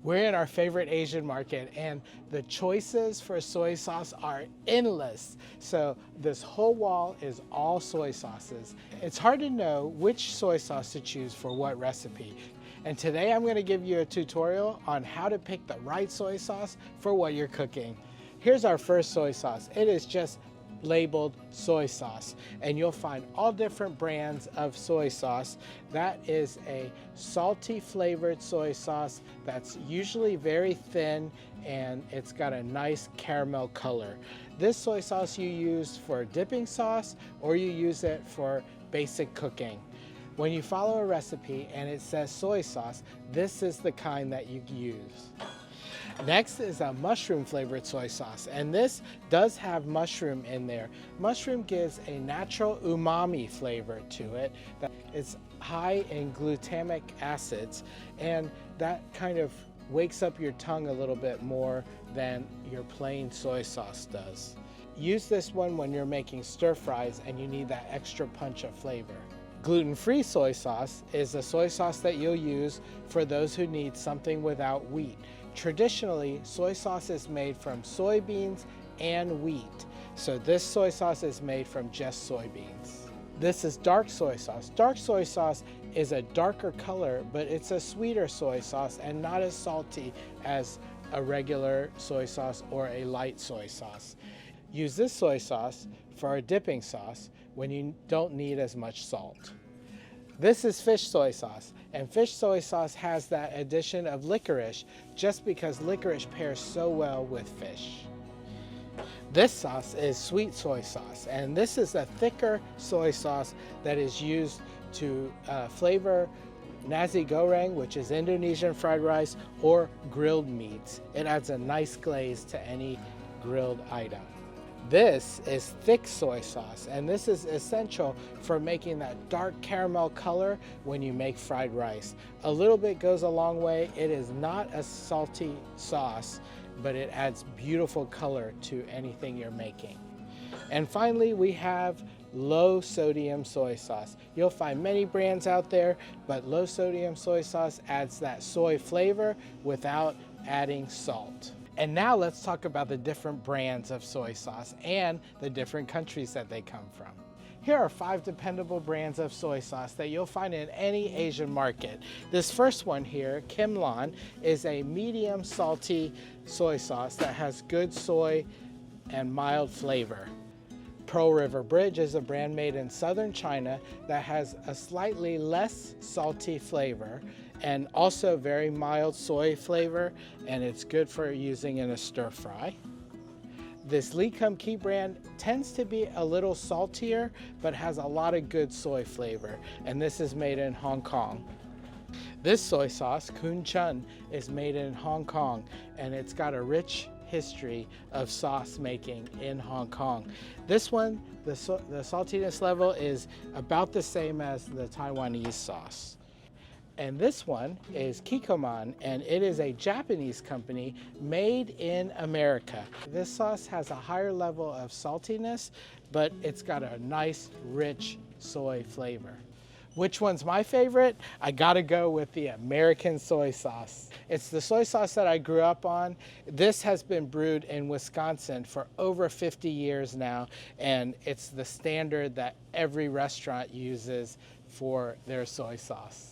We're in our favorite Asian market and the choices for soy sauce are endless. So this whole wall is all soy sauces. It's hard to know which soy sauce to choose for what recipe. And today I'm going to give you a tutorial on how to pick the right soy sauce for what you're cooking. Here's our first soy sauce. It is just labeled soy sauce, and you'll find all different brands of soy sauce. That is a salty flavored soy sauce that's usually very thin and it's got a nice caramel color. This soy sauce you use for dipping sauce or you use it for basic cooking. When you follow a recipe and it says soy sauce, this is the kind that you use. Next is a mushroom flavored soy sauce, and this does have mushroom in there. Mushroom gives a natural umami flavor to it. It's high in glutamic acids, and that kind of wakes up your tongue a little bit more than your plain soy sauce does. Use this one when you're making stir fries and you need that extra punch of flavor. Gluten-free soy sauce is a soy sauce that you'll use for those who need something without wheat. Traditionally, soy sauce is made from soybeans and wheat. So this soy sauce is made from just soybeans. This is dark soy sauce. Dark soy sauce is a darker color, but it's a sweeter soy sauce and not as salty as a regular soy sauce or a light soy sauce. Use this soy sauce for a dipping sauce when you don't need as much salt. This is fish soy sauce, and fish soy sauce has that addition of licorice just because licorice pairs so well with fish. This sauce is sweet soy sauce, and this is a thicker soy sauce that is used to flavor nasi goreng, which is Indonesian fried rice, or grilled meats. It adds a nice glaze to any grilled item. This is thick soy sauce, and this is essential for making that dark caramel color when you make fried rice. A little bit goes a long way. It is not a salty sauce, but it adds beautiful color to anything you're making. And finally, we have low sodium soy sauce. You'll find many brands out there, but low sodium soy sauce adds that soy flavor without adding salt. And now let's talk about the different brands of soy sauce and the different countries that they come from. Here are 5 dependable brands of soy sauce that you'll find in any Asian market. This first one here, Kim Lan, is a medium salty soy sauce that has good soy and mild flavor. Pearl River Bridge is a brand made in southern China that has a slightly less salty flavor and also very mild soy flavor, and it's good for using in a stir fry. This Lee Kum Kee brand tends to be a little saltier but has a lot of good soy flavor, and this is made in Hong Kong. This soy sauce, Kun Chun, is made in Hong Kong, and it's got a rich history of sauce making in Hong Kong. This one, the saltiness level is about the same as the Taiwanese sauce. And this one is Kikkoman, and it is a Japanese company made in America. This sauce has a higher level of saltiness, but it's got a nice, rich soy flavor. Which one's my favorite? I gotta go with the American soy sauce. It's the soy sauce that I grew up on. This has been brewed in Wisconsin for over 50 years now, and it's the standard that every restaurant uses for their soy sauce.